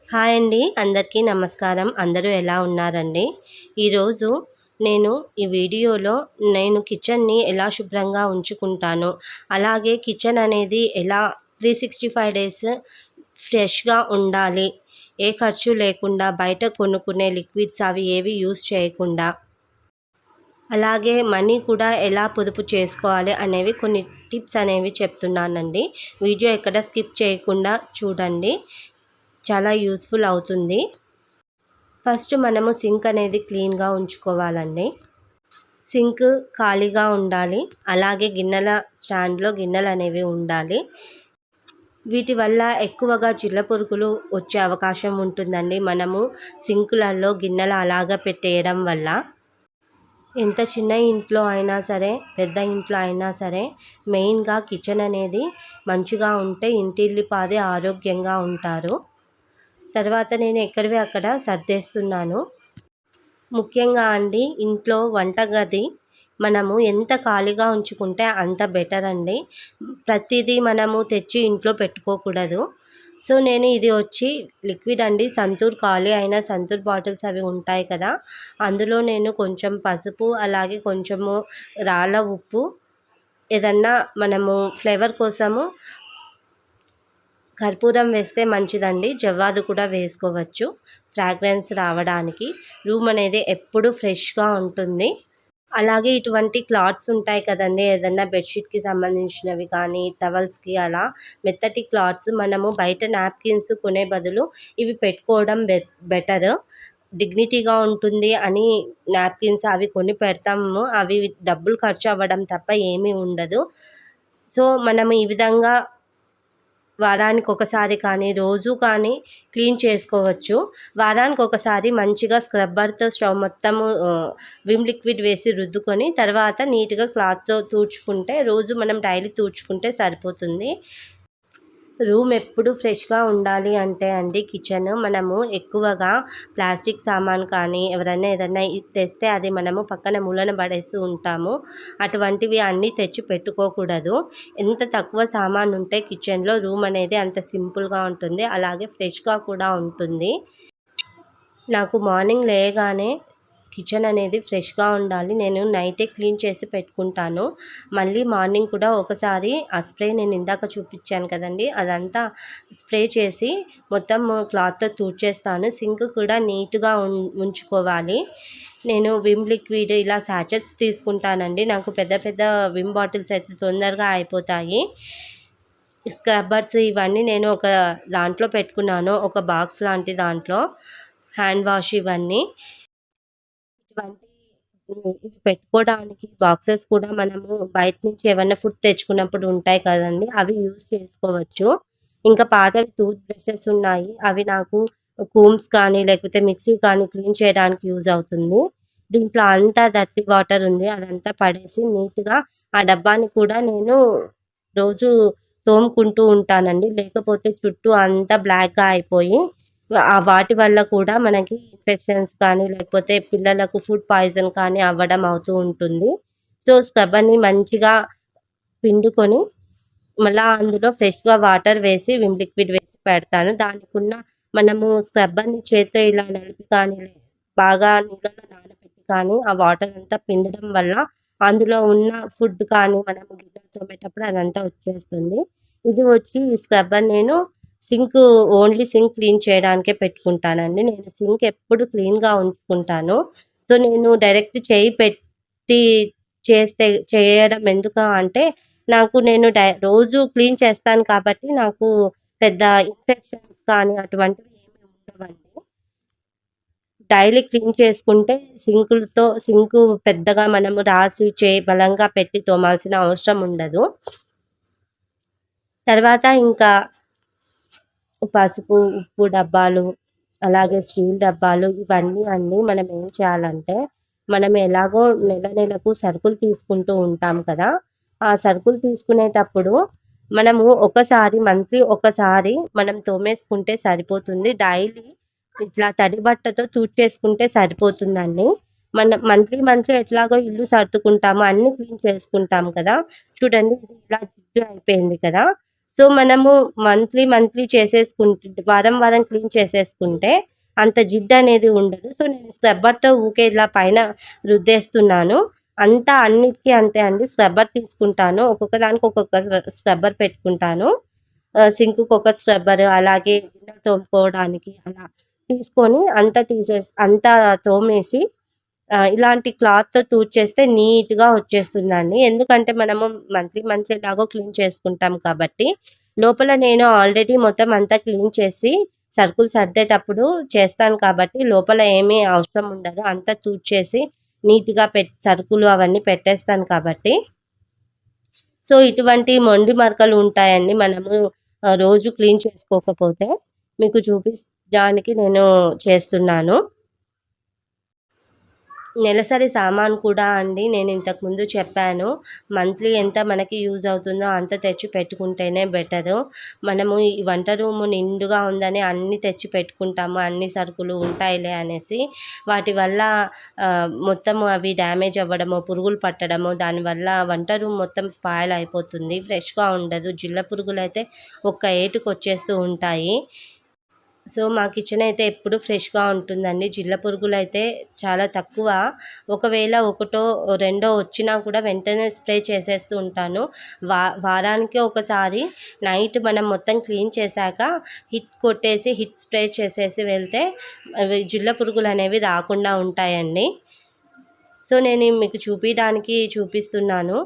Hi అండి. అందరికీ నమస్కారం. అందరూ ఎలా ఉన్నారండి? ఈరోజు నేను ఈ వీడియోలో కిచెన్‌ని ఎలా శుభ్రంగా ఉంచుకుంటానో, అలాగే కిచెన్ అనేది ఎలా 365 డేస్ ఫ్రెష్‌గా ఉండాలి. ఏ ఖర్చు లేకుండా బయట కొనుక్కునే లిక్విడ్స్ అవి ఏవి యూజ్ చేయకుండా, అలాగే మనీ కూడా ఎలా పొదుపు చేసుకోవాలి అనేవి కొన్ని టిప్స్ అనేవి చెప్తున్నానండి. వీడియో ఎక్కడ స్కిప్ చేయకుండా చూడండి. చాలా యూస్‌ఫుల్ అవుతుంది. ఫస్ట్ మనము సింక్ అనేది క్లీన్‌గా ఉంచుకోవాలండి. సింక్ ఖాళీగా ఉండాలి. అలాగే గిన్నెల స్టాండ్‌లో గిన్నెలనేవి ఉండాలి. వీటి వల్ల ఎక్కువగా జిల్ల పురుగులు వచ్చే అవకాశం ఉంటుందండి. మనము సింకులలో గిన్నెలు అలాగా పెట్టేయడం వల్ల. ఎంత చిన్న ఇంట్లో అయినా సరే, పెద్ద ఇంట్లో అయినా సరే, మెయిన్‌గా కిచెన్ అనేది మంచిగా ఉంటే ఇంటిల్లిపాది ఆరోగ్యంగా ఉంటారు. తర్వాత నేను ఎక్కడివి అక్కడ సర్దేస్తున్నాను. ముఖ్యంగా అండి, ఇంట్లో వంటగది మనము ఎంత ఖాళీగా ఉంచుకుంటే అంత బెటర్ అండి. ప్రతిదీ మనము తెచ్చి ఇంట్లో పెట్టుకోకూడదు. సో, నేను ఇది వచ్చి లిక్విడ్ అండి. సంతూర్ ఖాళీ అయిన సంతూర్ బాటిల్స్ అవి ఉంటాయి కదా! అందులో నేను కొంచెం పసుపు, అలాగే కొంచెము రాళ్ళ ఉప్పు, ఏదన్నా మనము ఫ్లేవర్ కోసము కర్పూరం వేస్తే మంచిదండి. జవ్వాదు కూడా వేసుకోవచ్చు ఫ్రాగ్రెన్స్ రావడానికి. రూమ్ అనేది ఎప్పుడూ ఫ్రెష్‌గా ఉంటుంది. అలాగే ఇటువంటి క్లాత్స్ ఉంటాయి కదండీ! ఏదన్నా బెడ్‌షీట్‌కి సంబంధించినవి కానీ, టవల్స్‌కి అలా మెత్తటి క్లాత్స్ మనము బయట నాప్కిన్స్ కొనే బదులు ఇవి పెట్టుకోవడం బెటర్. డిగ్నిటీగా ఉంటుంది అని నాప్కిన్స్ అవి కొని పెడతాము. అవి డబ్బులు ఖర్చు అవ్వడం తప్ప ఏమీ ఉండదు. సో, మనం ఈ విధంగా వారానికొకసారి కానీ, రోజు కానీ క్లీన్ చేసుకోవచ్చు. వారానికొకసారి మంచిగా స్క్రబ్బర్‌తో స్టవ్ మొత్తము విమ్ లిక్విడ్ వేసి రుద్దుకొని, తర్వాత నీట్‌గా క్లాత్‌తో తుడుచుకుంటే, రోజు మనం డైలీ తుడుచుకుంటే సరిపోతుంది. రూమ్ ఎప్పుడు ఫ్రెష్‌గా ఉండాలి అంటే అండి, కిచెన్ మనము ఎక్కువగా ప్లాస్టిక్ సామాను కానీ, ఎవరైనా ఏదన్నా తెస్తే అది మనము పక్కన మూలన పడేస్తూ ఉంటాము. అటువంటివి అన్నీ తెచ్చి పెట్టుకోకూడదు. ఎంత తక్కువ సామాను ఉంటే కిచెన్‌లో రూమ్ అనేది అంత సింపుల్‌గా ఉంటుంది. అలాగే ఫ్రెష్‌గా కూడా ఉంటుంది. నాకు మార్నింగ్ లేయగానే కిచెన్ అనేది ఫ్రెష్‌గా ఉండాలి. నేను నైటే క్లీన్ చేసి పెట్టుకుంటాను. మళ్ళీ మార్నింగ్ కూడా ఒకసారి ఆ స్ప్రే నేను ఇందాక చూపించాను కదండీ! అదంతా స్ప్రే చేసి మొత్తం క్లాత్‌తో తుడిచేస్తాను. సింక్ కూడా నీట్‌గా ఉంచుకోవాలి. నేను విమ్ లిక్విడ్ ఇలా సాచెట్స్ తీసుకుంటానండి. నాకు పెద్ద పెద్ద విమ్ బాటిల్స్ అయితే తొందరగా అయిపోతాయి. స్క్రబ్బర్స్ ఇవన్నీ నేను ఒక దాంట్లో పెట్టుకున్నాను. ఒక బాక్స్ లాంటి దాంట్లో. హ్యాండ్ వాష్ ఇవన్నీ. ఇవి పెట్టుకోవడానికి బాక్సెస్ కూడా మనము బయట నుంచి ఏమన్నా ఫుడ్ తెచ్చుకున్నప్పుడు ఉంటాయి కదండీ! అవి యూజ్ చేసుకోవచ్చు. ఇంకా పాతవి టూత్ బ్రషెస్ ఉన్నాయి. అవి నాకు కూమ్స్ కానీ, లేకపోతే మిక్సీ కానీ క్లీన్ చేయడానికి యూజ్ అవుతుంది. దీంట్లో అంతా డర్టీ వాటర్ ఉంది. అదంతా పడేసి నీట్‌గా ఆ డబ్బాని కూడా నేను రోజు తోముకుంటూ ఉంటానండి. లేకపోతే చుట్టూ అంతా బ్లాక్‌గా అయిపోయి వాటి వల్ల కూడా మనకి ఇన్ఫెక్షన్స్ కానీ, లేకపోతే పిల్లలకు ఫుడ్ పాయిజన్ కానీ అవ్వడం అవుతూ ఉంటుంది. సో, స్క్రబ్బర్‌ని మంచిగా పిండుకొని, మళ్ళా అందులో ఫ్రెష్‌గా వాటర్ వేసి, విమ్ లిక్విడ్ వేసి పెడతాను. దానికున్న మనము స్క్రబ్బర్‌ని చేత్తో ఇలా నలిపి కానీ, బాగా నీళ్ళలో నానబెట్టి కానీ, ఆ వాటర్ అంతా పిండడం వల్ల అందులో ఉన్న ఫుడ్ కానీ, మనము గిన్నెలు తోమేటప్పుడు అదంతా వచ్చేస్తుంది. ఇది వచ్చి ఈ స్క్రబ్బర్ నేను సింకు ఓన్లీ సింక్ క్లీన్ చేయడానికే పెట్టుకుంటానండి. నేను సింక్ ఎప్పుడు క్లీన్‌గా ఉంచుకుంటాను. సో, నేను డైరెక్ట్ చేయి పెట్టి చేయడం ఎందుకు అంటే, నేను రోజు క్లీన్ చేస్తాను కాబట్టి, నాకు పెద్ద ఇన్ఫెక్షన్స్ కానీ అటువంటివి ఏమి ఉండవండి. డైలీ క్లీన్ చేసుకుంటే సింకు పెద్దగా మనము రాసి బలంగా పెట్టి తోమాల్సిన అవసరం ఉండదు. తర్వాత ఇంకా పసుపు, ఉప్పు డబ్బాలు, అలాగే స్టీల్ డబ్బాలు ఇవన్నీ అండి మనం ఏం చేయాలంటే, మనం ఎలాగో నెలకు సరుకులు తీసుకుంటూ ఉంటాం కదా! ఆ సరుకులు తీసుకునేటప్పుడు మనము మంత్లీ ఒకసారి మనం తోమేసుకుంటే సరిపోతుంది. డైలీ ఇట్లా తడి బట్టతో తుడిచేసుకుంటే సరిపోతుందండి. మంత్లీ ఎట్లాగో ఇల్లు సర్దుకుంటాము, అన్నీ క్లీన్ చేసుకుంటాం కదా! చూడండి ఇది ఇలా జిడ్డు అయిపోయింది కదా! సో, మనము మంత్లీ వారం వారం క్లీన్ చేసేసుకుంటే అంత జిడ్డనేది ఉండదు. సో, నేను స్క్రబ్బర్‌తో ఊకే ఇలా పైన రుద్దేస్తున్నాను. అంతా అన్నిటికి అంతే అండి. స్క్రబ్బర్ తీసుకుంటాను. ఒక్కొక్క దానికి ఒక్కొక్క స్క్రబ్బర్ పెట్టుకుంటాను. సింక్‌కి ఒక స్క్రబ్బర్, అలాగే గిన్నెలు తోముకోవడానికి అలా తీసుకొని అంతా తోమేసి ఇలాంటి క్లాత్‌తో తుడిచేస్తే నీట్‌గా వచ్చేస్తుందండి. ఎందుకంటే మనము మంత్లీ ఎలాగో క్లీన్ చేసుకుంటాం కాబట్టి, లోపల నేను ఆల్రెడీ మొత్తం అంతా క్లీన్ చేసి సరుకులు సర్దేటప్పుడు చేస్తాను కాబట్టి, లోపల ఏమీ అవసరం ఉండదు. అంతా తుడిచేసి నీట్‌గా సరుకులు అవన్నీ పెట్టేస్తాను కాబట్టి. సో, ఇటువంటి మొండి మరకలు ఉంటాయండి మనము రోజు క్లీన్ చేసుకోకపోతే. మీకు చూపించడానికి నేను చేస్తున్నాను. నెలసరి సామాను కూడా అండి నేను ఇంతకుముందు చెప్పాను. మంత్లీ ఎంత మనకి యూజ్ అవుతుందో అంత తెచ్చి పెట్టుకుంటేనే బెటరు. మనము ఈ వంట రూము నిండుగా ఉందని అన్నీ తెచ్చి పెట్టుకుంటాము. అన్ని సరుకులు ఉంటాయిలే అనేసి. వాటి వల్ల మొత్తము అవి డ్యామేజ్ అవ్వడము, పురుగులు పట్టడము, దానివల్ల వంట రూమ్ మొత్తం స్పాయిల్ అయిపోతుంది. ఫ్రెష్‌గా ఉండదు. జిల్ల పురుగులైతే ఒక్క ఏటుకొచ్చేస్తూ ఉంటాయి. సో, మా కిచెన్ అయితే ఎప్పుడు ఫ్రెష్‌గా ఉంటుందండి. జిల్ల పురుగులైతే చాలా తక్కువ. ఒకవేళ ఒకటో, రెండో వచ్చినా కూడా వెంటనే స్ప్రే చేసేస్తూ ఉంటాను. వారానికి ఒకసారి నైట్ మనం మొత్తం క్లీన్ చేశాక హిట్ స్ప్రే చేసేసి వెళ్తే అవి జిల్ల పురుగులనేవి రాకుండా ఉంటాయండి. సో, నేను మీకు చూపిస్తున్నాను.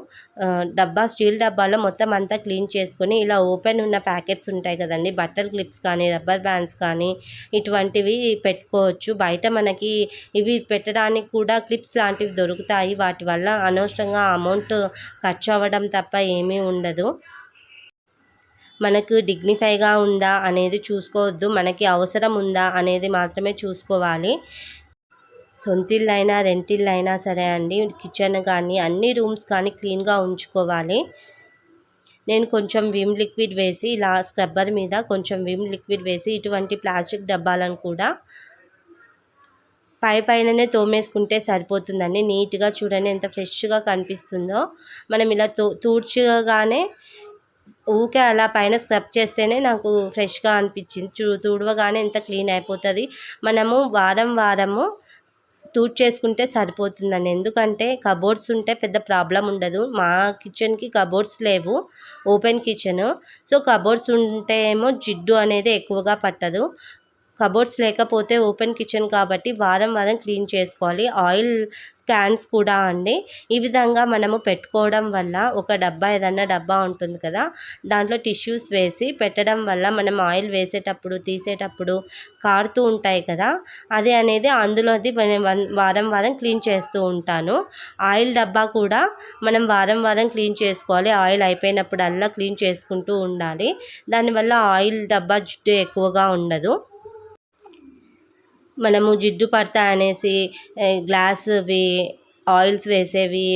స్టీల్ డబ్బాలో మొత్తం అంతా క్లీన్ చేసుకొని ఇలా ఓపెన్ ఉన్న ప్యాకెట్స్ ఉంటాయి కదండీ! బట్టర్ క్లిప్స్ కానీ, రబ్బర్ బ్యాండ్స్ కానీ ఇటువంటివి పెట్టుకోవచ్చు. బయట మనకి ఇవి పెట్టడానికి కూడా క్లిప్స్ లాంటివి దొరుకుతాయి. వాటి వల్ల అనవసరంగా అమౌంట్ ఖర్చు అవ్వడం తప్ప ఏమీ ఉండదు. మనకు డిగ్నిఫైగా ఉందా అనేది చూసుకోవద్దు. మనకి అవసరం ఉందా అనేది మాత్రమే చూసుకోవాలి. సొంతిల్లైనా, రెంటిల్లైనా సరే అండి, కిచెన్ కానీ అన్ని రూమ్స్ కానీ క్లీన్‌గా ఉంచుకోవాలి. నేను కొంచెం విమ్ లిక్విడ్ వేసి ఇలా స్క్రబ్బర్ మీద కొంచెం విమ్ లిక్విడ్ వేసి ఇటువంటి ప్లాస్టిక్ డబ్బాలను కూడా పైననే తోమేసుకుంటే సరిపోతుందండి. నీట్‌గా చూడండి ఎంత ఫ్రెష్‌గా కనిపిస్తుందో. మనం ఇలా తుడచగానే ఊకే అలా పైన స్క్రబ్ చేస్తేనే నాకు ఫ్రెష్‌గా అనిపించింది. తుడవగానే ఎంత క్లీన్ అయిపోతది. మనము వారము చేసుకుంటే సరిపోతుందండి. ఎందుకంటే కబోర్డ్స్ ఉంటే పెద్ద ప్రాబ్లమ్ ఉండదు. మా కిచెన్‌కి కబోర్డ్స్ లేవు. Open kitchen. సో, కబోర్డ్స్ ఉంటే ఏమో జిడ్డు అనేది ఎక్కువగా పట్టదు. కబోర్డ్స్ లేకపోతే ఓపెన్ కిచెన్ కాబట్టి వారం క్లీన్ చేసుకోవాలి. ఆయిల్ క్యాన్స్ కూడా అండి. ఈ విధంగా మనము పెట్టుకోవడం వల్ల ఒక ఏదన్నా డబ్బా ఉంటుంది కదా! దాంట్లో టిష్యూస్ వేసి పెట్టడం వల్ల మనం ఆయిల్ వేసేటప్పుడు, తీసేటప్పుడు కారుతూ ఉంటాయి కదా! అది అనేది అందులోది వారం క్లీన్ చేస్తూ ఉంటాను. ఆయిల్ డబ్బా కూడా మనం వారం క్లీన్ చేసుకోవాలి. ఆయిల్ అయిపోయినప్పుడల్లా క్లీన్ చేసుకుంటూ ఉండాలి. దానివల్ల ఆయిల్ డబ్బా జిడ్డు ఎక్కువగా ఉండదు. మనము జిడ్డు పడతాయనేసి గ్లాస్‌వి, ఆయిల్స్ వేసేవి,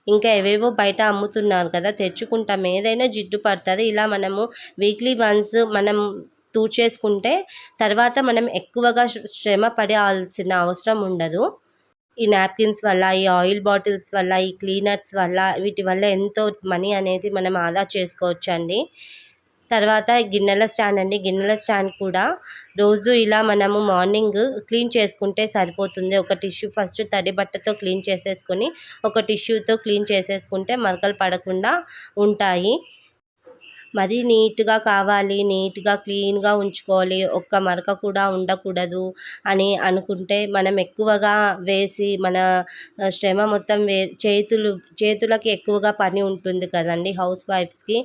ఇంకా ఏవేవో బయట అమ్ముతున్నారు కదా! తెచ్చుకుంటాం. ఏదైనా జిడ్డు పడతది. ఇలా మనము వీక్లీ వన్స్ మనం తుడిచేసుకుంటే తర్వాత మనం ఎక్కువగా శ్రమ పడాల్సిన అవసరం ఉండదు. ఈ నాప్కిన్స్ వల్ల, ఈ ఆయిల్ బాటిల్స్ వల్ల, ఈ క్లీనర్స్ వల్ల, వీటి వల్ల ఎంతో మనీ అనేది మనం ఆదా చేసుకోవచ్చండి. తర్వాత గిన్నెల స్టాండ్ అండి. గిన్నెల స్టాండ్ కూడా రోజు ఇలా మనము మార్నింగ్ క్లీన్ చేసుకుంటే సరిపోతుంది. ఒక టిష్యూ ఫస్ట్ తడి బట్టతో క్లీన్ చేసేసుకొని, ఒక టిష్యూతో క్లీన్ చేసేసుకుంటే మరకలు పడకుండా ఉంటాయి. మరీ నీట్‌గా కావాలి, నీట్‌గా క్లీన్‌గా ఉంచుకోవాలి, ఒక్క మరక కూడా ఉండకూడదు అని అనుకుంటే మనం ఎక్కువగా వేసి మన శ్రమ మొత్తం చేతులకి ఎక్కువగా పని ఉంటుంది కదండీ హౌస్ వైఫ్స్‌కి.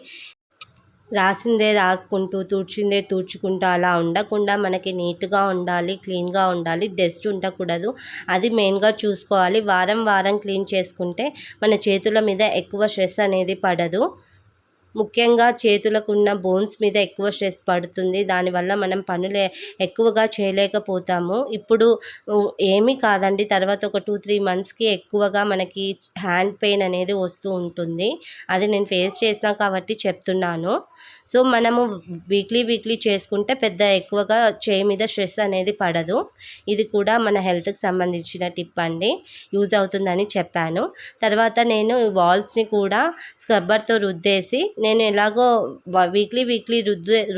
రాసిందే రాసుకుంటూ, తుడిచిందే తుడుచుకుంటూ అలా ఉండకుండా మనకి నీట్‌గా ఉండాలి, క్లీన్‌గా ఉండాలి, డస్ట్ ఉండకూడదు. అది మెయిన్‌గా చూసుకోవాలి. వారం క్లీన్ చేసుకుంటే మన చేతుల మీద ఎక్కువ స్ట్రెస్ అనేది పడదు. ముఖ్యంగా చేతులకున్న బోన్స్ మీద ఎక్కువ స్ట్రెస్ పడుతుంది. దానివల్ల మనం పనులు ఎక్కువగా చేయలేకపోతాము. ఇప్పుడు ఏమీ కాదండి, తర్వాత ఒక 2-3 మంత్స్‌కి ఎక్కువగా మనకి హ్యాండ్ పెయిన్ అనేది వస్తూ ఉంటుంది. అది నేను ఫేస్ చేసినా కాబట్టి చెప్తున్నాను. సో మనము వీక్లీ చేసుకుంటే పెద్ద ఎక్కువగా చేయి మీద స్ట్రెస్ అనేది పడదు. ఇది కూడా మన హెల్త్కి సంబంధించిన టిప్ అండి, యూజ్ అవుతుందని చెప్పాను. తర్వాత నేను వాల్స్ని కూడా స్క్రబ్బర్తో రుద్దేసి, నేను ఎలాగో వీక్లీ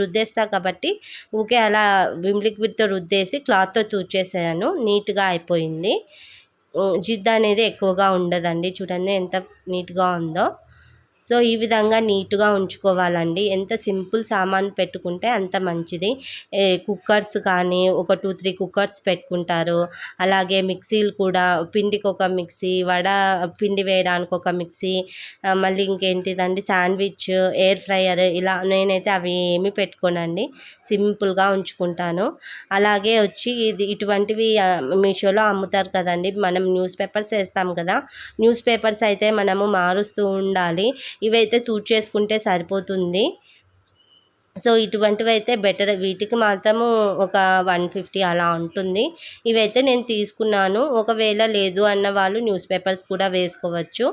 రుద్దేస్తా కాబట్టి ఊకే అలా విమ్ లిక్విడ్తో రుద్దేసి క్లాత్తో తుడిచేసాను. నీట్గా అయిపోయింది. జిడ్డు అనేది ఎక్కువగా ఉండదండి. చూడండి ఎంత నీట్గా ఉందో. సో ఈ విధంగా నీట్గా ఉంచుకోవాలండి. ఎంత సింపుల్ సామాన్ పెట్టుకుంటే అంత మంచిది. కుక్కర్స్ కానీ ఒక 2-3 కుక్కర్స్ పెట్టుకుంటారు. అలాగే మిక్సీలు కూడా, పిండికి ఒక మిక్సీ, పిండి వేయడానికి ఒక మిక్సీ, మళ్ళీ ఇంకేంటిదండి శాండ్విచ్, ఎయిర్ ఫ్రైయర్, ఇలా. నేనైతే అవి ఏమీ పెట్టుకోనండి, సింపుల్గా ఉంచుకుంటాను. అలాగే వచ్చి ఇటువంటివి మీషోలో అమ్ముతారు కదండి. మనం న్యూస్ పేపర్స్ వేస్తాం కదా, న్యూస్ పేపర్స్ అయితే మనము మారుస్తూ ఉండాలి. ఇవైతే చేసుకుంటే సరిపోతుంది. సో ఇటువంటివి అయితే బెటర్. వీటికి మాత్రము ఒక 150 అలా ఉంటుంది. ఇవైతే నేను తీసుకున్నాను. ఒకవేళ లేదు అన్న వాళ్ళు న్యూస్ పేపర్స్ కూడా వేసుకోవచ్చు.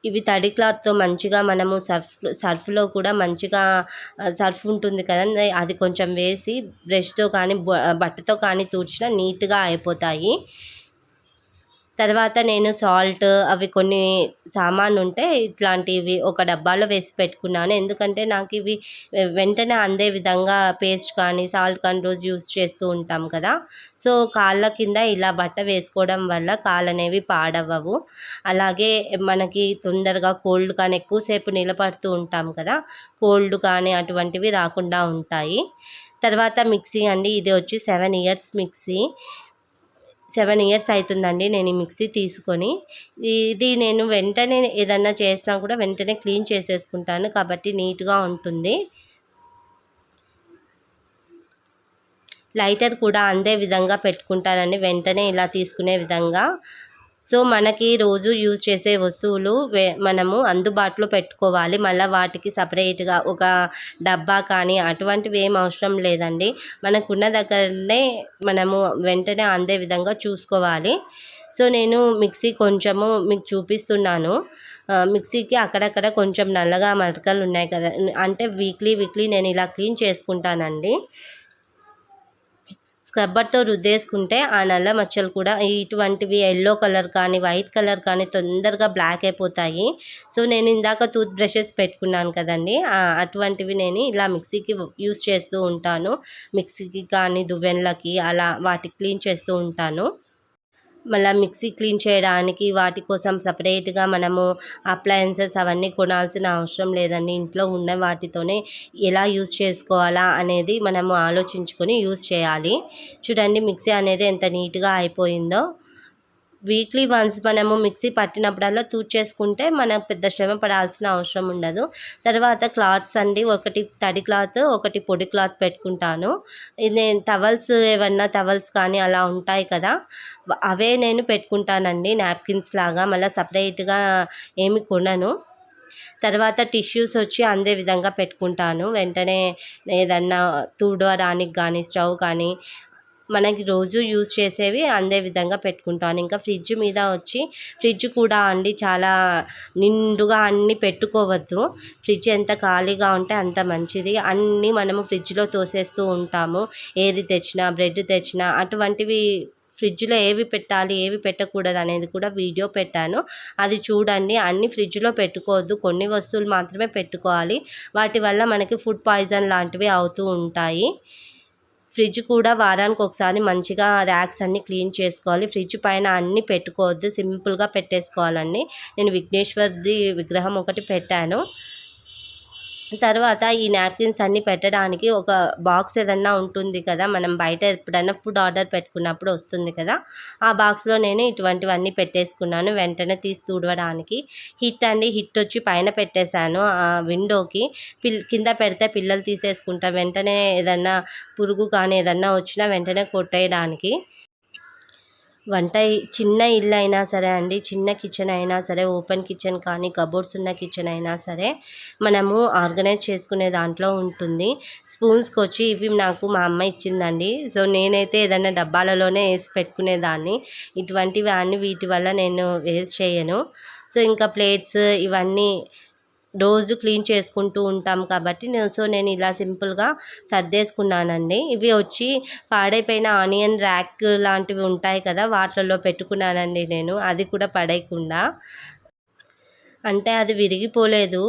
ఇవి తడి క్లాత్తో మంచిగా మనము సర్ఫ్లో కూడా మంచిగా సర్ఫ్ ఉంటుంది కదండి, అది కొంచెం వేసి బ్రష్తో కానీ బట్టతో కానీ తుడిచినా నీట్గా అయిపోతాయి. తర్వాత నేను సాల్ట్, అవి కొన్ని సామాను ఉంటే ఇట్లాంటివి ఒక డబ్బాలో వేసి పెట్టుకున్నాను. ఎందుకంటే నాకు ఇవి వెంటనే అందే విధంగా పేస్ట్ కానీ సాల్ట్ కానీ రోజు యూజ్ చేస్తూ ఉంటాం కదా. సో కాళ్ళ కింద ఇలా బట్ట వేసుకోవడం వల్ల కాళ్ళు అనేవి పాడవ్వవు. అలాగే మనకి తొందరగా కోల్డ్ కానీ, ఎక్కువసేపు నిలబడుతూ ఉంటాం కదా, కోల్డ్ కానీ అటువంటివి రాకుండా ఉంటాయి. తర్వాత మిక్సీ అండి. ఇది వచ్చి 7 ఇయర్స్ మిక్సీ. 7 ఇయర్స్ అవుతుందండి నేను ఈ మిక్సీ తీసుకొని. ఇది నేను వెంటనే ఏదన్నా చేసినా కూడా వెంటనే క్లీన్ చేసేసుకుంటాను కాబట్టి నీట్గా ఉంటుంది. లైటర్ కూడా అందే విధంగా పెట్టుకుంటానండి, వెంటనే ఇలా తీసుకునే విధంగా. సో మనకి రోజు యూజ్ చేసే వస్తువులు మనము అందుబాటులో పెట్టుకోవాలి. మళ్ళీ వాటికి సపరేట్గా ఒక డబ్బా కానీ అటువంటివి ఏం అవసరం లేదండి. మనకున్న దగ్గరనే మనము వెంటనే అందే విధంగా చూసుకోవాలి. సో నేను మిక్సీ కొంచెము మీకు చూపిస్తున్నాను. మిక్సీకి అక్కడక్కడ కొంచెం నల్లగా మరకలు ఉన్నాయి కదా, అంటే వీక్లీ నేను ఇలా క్లీన్ చేసుకుంటానండి. స్క్రబ్బర్తో రుద్దేసుకుంటే ఆ నల్ల మచ్చలు కూడా, ఇటువంటివి ఎల్లో కలర్ కానీ వైట్ కలర్ కానీ తొందరగా బ్లాక్ అయిపోతాయి. సో నేను ఇందాక టూత్ బ్రషెస్ పెట్టుకున్నాను కదండి, అటువంటివి నేను ఇలా మిక్సీకి యూస్ చేస్తూ ఉంటాను. మిక్సీకి కానీ దువ్వెనలకి అలా వాటికి క్లీన్ చేస్తూ ఉంటాను. మళ్ళీ మిక్సీ క్లీన్ చేయడానికి వాటి కోసం సపరేట్గా మనము అప్లయన్సెస్ అవన్నీ కొనాల్సిన అవసరం లేదండి. ఇంట్లో ఉన్న వాటితోనే ఎలా యూజ్ చేసుకోవాలా అనేది మనము ఆలోచించుకొని యూజ్ చేయాలి. చూడండి మిక్సీ అనేది ఎంత నీట్గా అయిపోయిందో. వీక్లీ వన్స్ మనము మిక్సీ పట్టినప్పుడల్లా చేసుకుంటే మనం పెద్ద శ్రమ పడాల్సిన అవసరం ఉండదు. తర్వాత క్లాత్స్ అండి, ఒకటి తడి క్లాత్, ఒకటి పొడి క్లాత్ పెట్టుకుంటాను. నేను టవల్స్ కానీ అలా ఉంటాయి కదా, అవే నేను పెట్టుకుంటానండి నాప్కిన్స్ లాగా. మళ్ళీ సపరేట్గా ఏమి కొనను. తర్వాత టిష్యూస్ వచ్చి అందే విధంగా పెట్టుకుంటాను. వెంటనే ఏదన్నా తుడవడానికి కానీ, స్టవ్ కానీ మనకి రోజు యూజ్ చేసేవి అందే విధంగా పెట్టుకుంటాను. ఇంకా ఫ్రిడ్జ్ కూడా అండి చాలా నిండుగా అన్నీ పెట్టుకోవద్దు. ఫ్రిడ్జ్ ఎంత ఖాళీగా ఉంటే అంత మంచిది. అన్నీ మనము ఫ్రిడ్జ్లో తోసేస్తూ ఉంటాము. ఏది తెచ్చినా, బ్రెడ్ తెచ్చినా, అటువంటివి ఫ్రిడ్జ్లో ఏవి పెట్టాలి ఏవి పెట్టకూడదు అనేది కూడా వీడియో పెట్టాను, అది చూడండి. అన్నీ ఫ్రిడ్జ్లో పెట్టుకోవద్దు, కొన్ని వస్తువులు మాత్రమే పెట్టుకోవాలి. వాటి వల్ల మనకి ఫుడ్ పాయిజన్ లాంటివి అవుతూ ఉంటాయి. ఫ్రిడ్జ్ కూడా వారానికి ఒకసారి మంచిగా ర్యాక్స్ అన్నీ క్లీన్ చేసుకోవాలి. ఫ్రిడ్జ్ పైన అన్నీ పెట్టుకోవద్దు, సింపుల్గా పెట్టేసుకోవాలండి. నేను విఘ్నేశ్వర్ది విగ్రహం ఒకటి పెట్టాను. తర్వాత ఈ నాప్కిన్స్ అన్నీ పెట్టడానికి ఒక బాక్స్ ఏదన్నా ఉంటుంది కదా, మనం బయట ఎప్పుడైనా ఫుడ్ ఆర్డర్ పెట్టుకున్నప్పుడు వస్తుంది కదా, ఆ బాక్స్లో నేను ఇటువంటివన్నీ పెట్టేసుకున్నాను వెంటనే తీసి తుడవడానికి. హిట్ వచ్చి పైన పెట్టేశాను విండోకి. కింద పెడితే పిల్లలు తీసేసుకుంటారు, వెంటనే ఏదన్నా పురుగు కానీ ఏదన్నా వచ్చినా వెంటనే కొట్టేయడానికి. చిన్న ఇల్లు అయినా సరే అండి, చిన్న కిచెన్ అయినా సరే, ఓపెన్ కిచెన్ కానీ కబోర్డ్స్ ఉన్న కిచెన్ అయినా సరే మనము ఆర్గనైజ్ చేసుకునే దాంట్లో ఉంటుంది. స్పూన్స్కి వచ్చి ఇవి నాకు మా అమ్మ ఇచ్చిందండి. సో నేనైతే ఏదైనా డబ్బాలలోనే వేసి పెట్టుకునేదాన్ని. ఇటువంటివి అన్నీ వీటి వల్ల నేను వేస్ట్ చేయను. సో ఇంకా ప్లేట్స్ ఇవన్నీ రోజు క్లీన్ చేసుకుంటూ ఉంటాం కాబట్టి నేను ఇలా సింపుల్గా సర్దేసుకున్నానండి. ఇవి వచ్చి పాడైపోయిన ఆనియన్ ర్యాక్ లాంటివి ఉంటాయి కదా, వాటిల్లో పెట్టుకున్నానండి నేను, అది కూడా పడేయకుండా. అంటే అది విరిగిపోలేదు,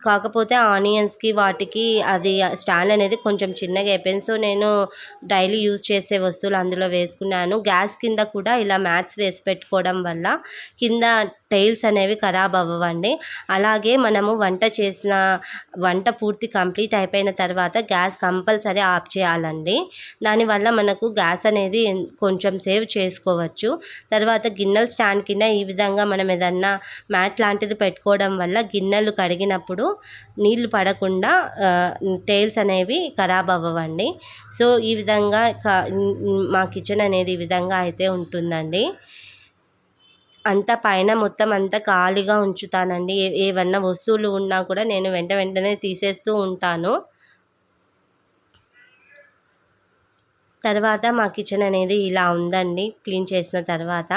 కాకపోతే ఆనియన్స్కి వాటికి అది స్టాండ్ అనేది కొంచెం చిన్నగా అయిపోయింది. సో నేను డైలీ యూజ్ చేసే వస్తువులు అందులో వేసుకున్నాను. గ్యాస్ కింద కూడా ఇలా మ్యాట్స్ వేసి పెట్టుకోవడం వల్ల కింద టైల్స్ అనేవి ఖరాబ్ అవ్వవండి. అలాగే మనము వంట పూర్తి కంప్లీట్ అయిపోయిన తర్వాత గ్యాస్ కంపల్సరీ ఆఫ్ చేయాలండి. దానివల్ల మనకు గ్యాస్ అనేది కొంచెం సేవ్ చేసుకోవచ్చు. తర్వాత గిన్నెల స్టాండ్ కింద ఈ విధంగా మనం ఏదన్నా మ్యాట్ లాంటిది పెట్టుకోవడం వల్ల గిన్నెలు కడిగినప్పుడు నీళ్లు పడకుండా టైల్స్ అనేవి ఖరాబ్ అవ్వవండి. సో ఈ విధంగా మా కిచెన్ అనేది ఈ విధంగా అయితే ఉంటుందండి. అంతా పైన మొత్తం అంతా ఖాళీగా ఉంచుతానండి. ఏవన్నా వస్తువులు ఉన్నా కూడా నేను వెంటనే తీసేస్తూ ఉంటాను. తర్వాత మా కిచెన్ అనేది ఇలా ఉందండి క్లీన్ చేసిన తర్వాత.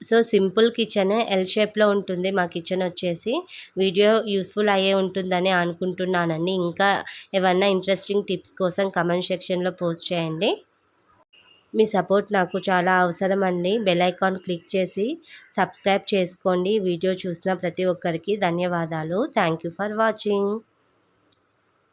సో సింపుల్ కిచెన్, ఎల్ షేప్లో ఉంటుంది మా కిచెన్ వచ్చేసి. వీడియో యూస్ఫుల్ అయ్యే ఉంటుందని అనుకుంటున్నానండి. ఇంకా ఏమన్నా ఇంట్రెస్టింగ్ టిప్స్ కోసం కమెంట్ సెక్షన్లో పోస్ట్ చేయండి. మీ సపోర్ట్ నాకు చాలా అవసరం అండి. బెల్ ఐకాన్ క్లిక్ చేసి సబ్స్క్రైబ్ చేసుకోండి. వీడియో చూసిన ప్రతి ఒక్కరికి ధన్యవాదాలు. Thank you for watching.